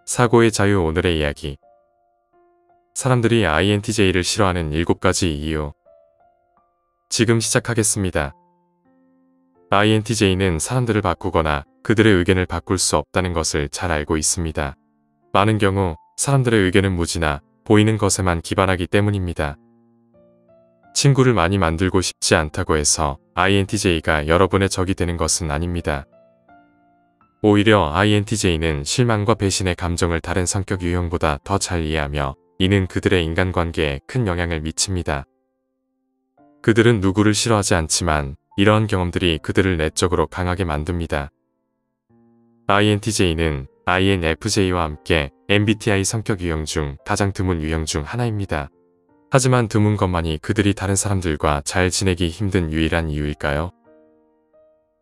사고의 자유 오늘의 이야기. 사람들이 INTJ를 싫어하는 7가지 이유. 지금 시작하겠습니다. INTJ는 사람들을 바꾸거나 그들의 의견을 바꿀 수 없다는 것을 잘 알고 있습니다. 많은 경우 사람들의 의견은 무지나 보이는 것에만 기반하기 때문입니다. 친구를 많이 만들고 싶지 않다고 해서 INTJ가 여러분의 적이 되는 것은 아닙니다. 오히려 INTJ는 실망과 배신의 감정을 다른 성격 유형보다 더 잘 이해하며 이는 그들의 인간관계에 큰 영향을 미칩니다. 그들은 누구를 싫어하지 않지만 이러한 경험들이 그들을 내적으로 강하게 만듭니다. INTJ는 INFJ와 함께 MBTI 성격 유형 중 가장 드문 유형 중 하나입니다. 하지만 드문 것만이 그들이 다른 사람들과 잘 지내기 힘든 유일한 이유일까요?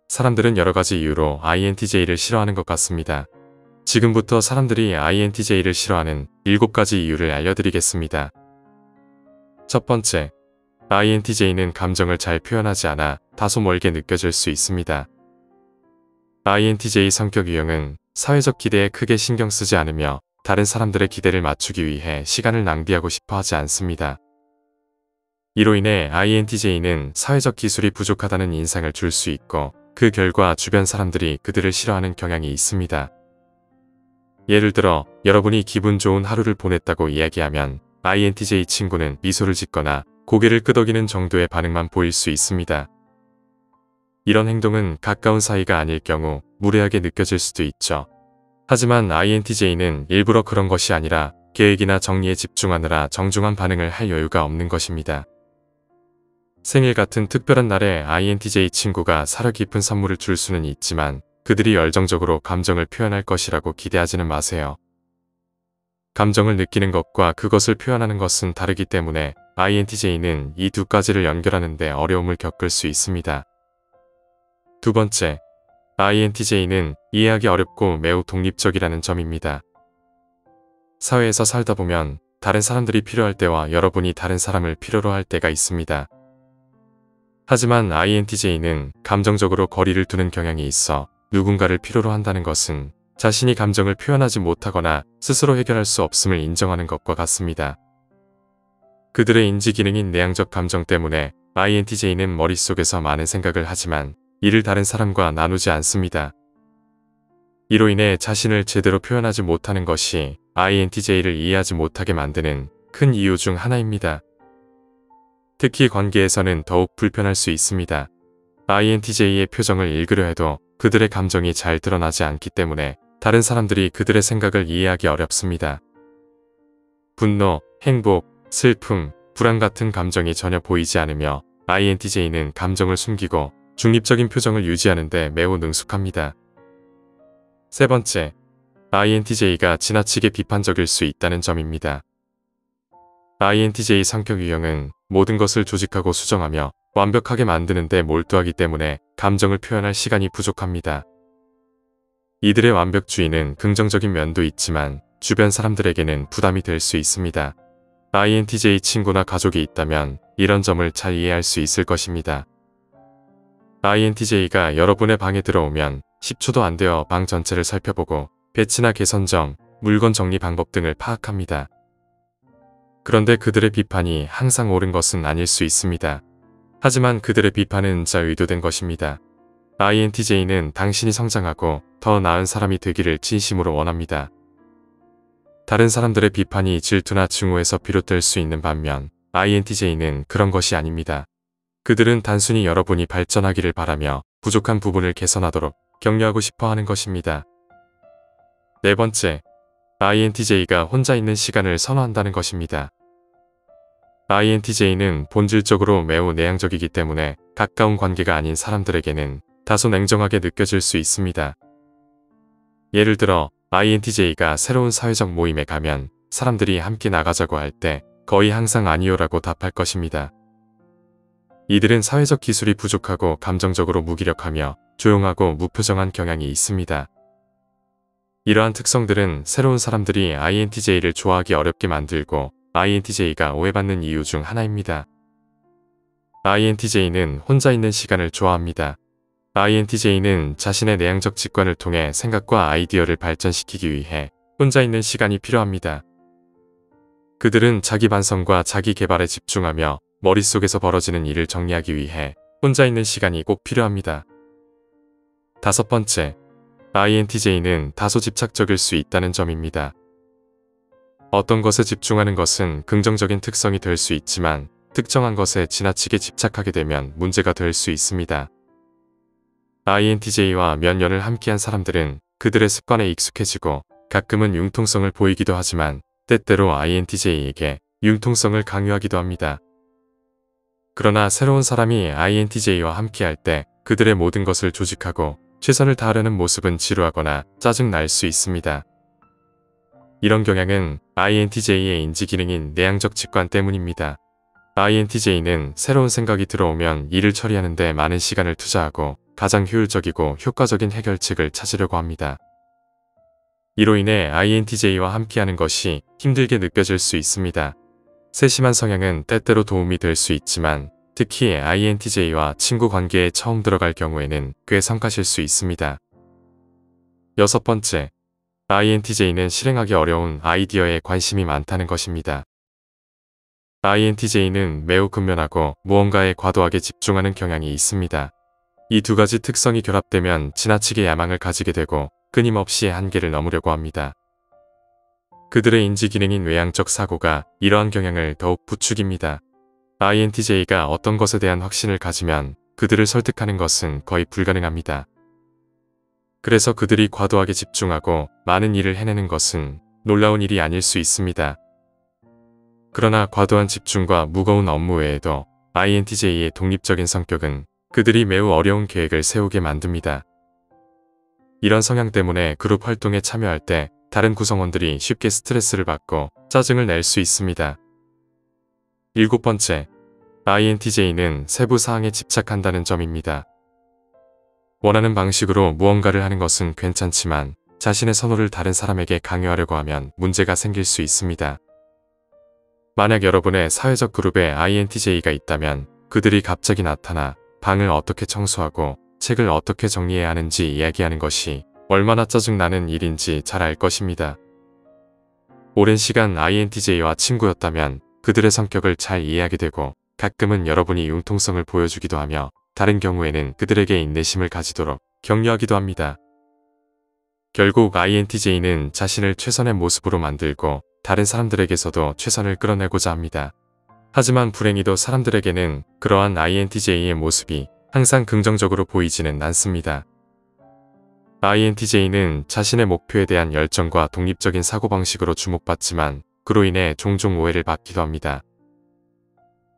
사람들은 여러가지 이유로 INTJ를 싫어하는 것 같습니다. 지금부터 사람들이 INTJ를 싫어하는 7가지 이유를 알려드리겠습니다. 첫 번째, INTJ는 감정을 잘 표현하지 않아 다소 멀게 느껴질 수 있습니다. INTJ 성격 유형은 사회적 기대에 크게 신경 쓰지 않으며 다른 사람들의 기대를 맞추기 위해 시간을 낭비하고 싶어 하지 않습니다. 이로 인해 INTJ는 사회적 기술이 부족하다는 인상을 줄 수 있고 그 결과 주변 사람들이 그들을 싫어하는 경향이 있습니다. 예를 들어 여러분이 기분 좋은 하루를 보냈다고 이야기하면 INTJ 친구는 미소를 짓거나 고개를 끄덕이는 정도의 반응만 보일 수 있습니다. 이런 행동은 가까운 사이가 아닐 경우 무례하게 느껴질 수도 있죠. 하지만 INTJ는 일부러 그런 것이 아니라 계획이나 정리에 집중하느라 정중한 반응을 할 여유가 없는 것입니다. 생일 같은 특별한 날에 INTJ 친구가 사려 깊은 선물을 줄 수는 있지만 그들이 열정적으로 감정을 표현할 것이라고 기대하지는 마세요. 감정을 느끼는 것과 그것을 표현하는 것은 다르기 때문에 INTJ는 이 두 가지를 연결하는 데 어려움을 겪을 수 있습니다. 두 번째, INTJ는 이해하기 어렵고 매우 독립적이라는 점입니다. 사회에서 살다 보면 다른 사람들이 필요할 때와 여러분이 다른 사람을 필요로 할 때가 있습니다. 하지만 INTJ는 감정적으로 거리를 두는 경향이 있어 누군가를 필요로 한다는 것은 자신이 감정을 표현하지 못하거나 스스로 해결할 수 없음을 인정하는 것과 같습니다. 그들의 인지 기능인 내향적 감정 때문에 INTJ는 머릿속에서 많은 생각을 하지만 이를 다른 사람과 나누지 않습니다. 이로 인해 자신을 제대로 표현하지 못하는 것이 INTJ를 이해하지 못하게 만드는 큰 이유 중 하나입니다. 특히 관계에서는 더욱 불편할 수 있습니다. INTJ의 표정을 읽으려 해도 그들의 감정이 잘 드러나지 않기 때문에 다른 사람들이 그들의 생각을 이해하기 어렵습니다. 분노, 행복, 슬픔, 불안 같은 감정이 전혀 보이지 않으며 INTJ는 감정을 숨기고 중립적인 표정을 유지하는 데 매우 능숙합니다. 세 번째, INTJ가 지나치게 비판적일 수 있다는 점입니다. INTJ 성격 유형은 모든 것을 조직하고 수정하며 완벽하게 만드는 데 몰두하기 때문에 감정을 표현할 시간이 부족합니다. 이들의 완벽주의는 긍정적인 면도 있지만 주변 사람들에게는 부담이 될 수 있습니다. INTJ 친구나 가족이 있다면 이런 점을 잘 이해할 수 있을 것입니다. INTJ가 여러분의 방에 들어오면 10초도 안 되어 방 전체를 살펴보고 배치나 개선점, 물건 정리 방법 등을 파악합니다. 그런데 그들의 비판이 항상 옳은 것은 아닐 수 있습니다. 하지만 그들의 비판은 잘 의도된 것입니다. INTJ는 당신이 성장하고 더 나은 사람이 되기를 진심으로 원합니다. 다른 사람들의 비판이 질투나 증오에서 비롯될 수 있는 반면 INTJ는 그런 것이 아닙니다. 그들은 단순히 여러분이 발전하기를 바라며 부족한 부분을 개선하도록 격려하고 싶어 하는 것입니다. 네 번째, INTJ가 혼자 있는 시간을 선호한다는 것입니다. INTJ는 본질적으로 매우 내향적이기 때문에 가까운 관계가 아닌 사람들에게는 다소 냉정하게 느껴질 수 있습니다. 예를 들어 INTJ가 새로운 사회적 모임에 가면 사람들이 함께 나가자고 할 때 거의 항상 아니요라고 답할 것입니다. 이들은 사회적 기술이 부족하고 감정적으로 무기력하며 조용하고 무표정한 경향이 있습니다. 이러한 특성들은 새로운 사람들이 INTJ를 좋아하기 어렵게 만들고 INTJ가 오해받는 이유 중 하나입니다. INTJ는 혼자 있는 시간을 좋아합니다. INTJ는 자신의 내향적 직관을 통해 생각과 아이디어를 발전시키기 위해 혼자 있는 시간이 필요합니다. 그들은 자기 반성과 자기 개발에 집중하며 머릿속에서 벌어지는 일을 정리하기 위해 혼자 있는 시간이 꼭 필요합니다. 다섯 번째, INTJ는 다소 집착적일 수 있다는 점입니다. 어떤 것에 집중하는 것은 긍정적인 특성이 될 수 있지만 특정한 것에 지나치게 집착하게 되면 문제가 될 수 있습니다. INTJ와 몇 년을 함께한 사람들은 그들의 습관에 익숙해지고 가끔은 융통성을 보이기도 하지만 때때로 INTJ에게 융통성을 강요하기도 합니다. 그러나 새로운 사람이 INTJ와 함께할 때 그들의 모든 것을 조직하고 최선을 다하려는 모습은 지루하거나 짜증 날 수 있습니다. 이런 경향은 INTJ의 인지기능인 내향적 직관 때문입니다. INTJ는 새로운 생각이 들어오면 일을 처리하는 데 많은 시간을 투자하고 가장 효율적이고 효과적인 해결책을 찾으려고 합니다. 이로 인해 INTJ와 함께하는 것이 힘들게 느껴질 수 있습니다. 세심한 성향은 때때로 도움이 될 수 있지만 특히 INTJ와 친구 관계에 처음 들어갈 경우에는 꽤 성가실 수 있습니다. 여섯 번째, INTJ는 실행하기 어려운 아이디어에 관심이 많다는 것입니다. INTJ는 매우 근면하고 무언가에 과도하게 집중하는 경향이 있습니다. 이 두 가지 특성이 결합되면 지나치게 야망을 가지게 되고 끊임없이 한계를 넘으려고 합니다. 그들의 인지기능인 외향적 사고가 이러한 경향을 더욱 부추깁니다. INTJ가 어떤 것에 대한 확신을 가지면 그들을 설득하는 것은 거의 불가능합니다. 그래서 그들이 과도하게 집중하고 많은 일을 해내는 것은 놀라운 일이 아닐 수 있습니다. 그러나 과도한 집중과 무거운 업무 외에도 INTJ의 독립적인 성격은 그들이 매우 어려운 계획을 세우게 만듭니다. 이런 성향 때문에 그룹 활동에 참여할 때 다른 구성원들이 쉽게 스트레스를 받고 짜증을 낼 수 있습니다. 일곱 번째, INTJ는 세부 사항에 집착한다는 점입니다. 원하는 방식으로 무언가를 하는 것은 괜찮지만 자신의 선호를 다른 사람에게 강요하려고 하면 문제가 생길 수 있습니다. 만약 여러분의 사회적 그룹에 INTJ가 있다면 그들이 갑자기 나타나 방을 어떻게 청소하고 책을 어떻게 정리해야 하는지 이야기하는 것이 얼마나 짜증나는 일인지 잘 알 것입니다. 오랜 시간 INTJ와 친구였다면 그들의 성격을 잘 이해하게 되고 가끔은 여러분이 융통성을 보여주기도 하며 다른 경우에는 그들에게 인내심을 가지도록 격려하기도 합니다. 결국 INTJ는 자신을 최선의 모습으로 만들고 다른 사람들에게서도 최선을 끌어내고자 합니다. 하지만 불행히도 사람들에게는 그러한 INTJ의 모습이 항상 긍정적으로 보이지는 않습니다. INTJ는 자신의 목표에 대한 열정과 독립적인 사고방식으로 주목받지만 그로 인해 종종 오해를 받기도 합니다.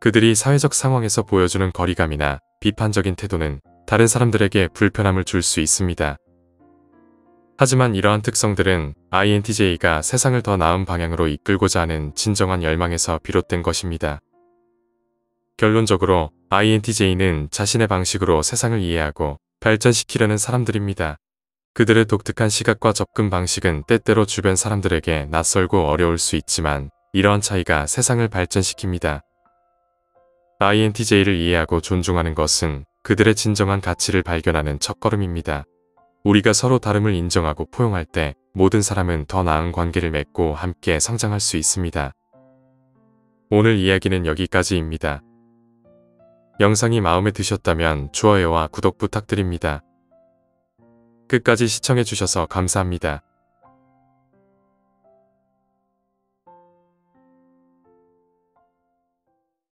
그들이 사회적 상황에서 보여주는 거리감이나 비판적인 태도는 다른 사람들에게 불편함을 줄 수 있습니다. 하지만 이러한 특성들은 INTJ가 세상을 더 나은 방향으로 이끌고자 하는 진정한 열망에서 비롯된 것입니다. 결론적으로 INTJ는 자신의 방식으로 세상을 이해하고 발전시키려는 사람들입니다. 그들의 독특한 시각과 접근 방식은 때때로 주변 사람들에게 낯설고 어려울 수 있지만 이러한 차이가 세상을 발전시킵니다. INTJ를 이해하고 존중하는 것은 그들의 진정한 가치를 발견하는 첫걸음입니다. 우리가 서로 다름을 인정하고 포용할 때 모든 사람은 더 나은 관계를 맺고 함께 성장할 수 있습니다. 오늘 이야기는 여기까지입니다. 영상이 마음에 드셨다면 좋아요와 구독 부탁드립니다. 끝까지 시청해주셔서 감사합니다.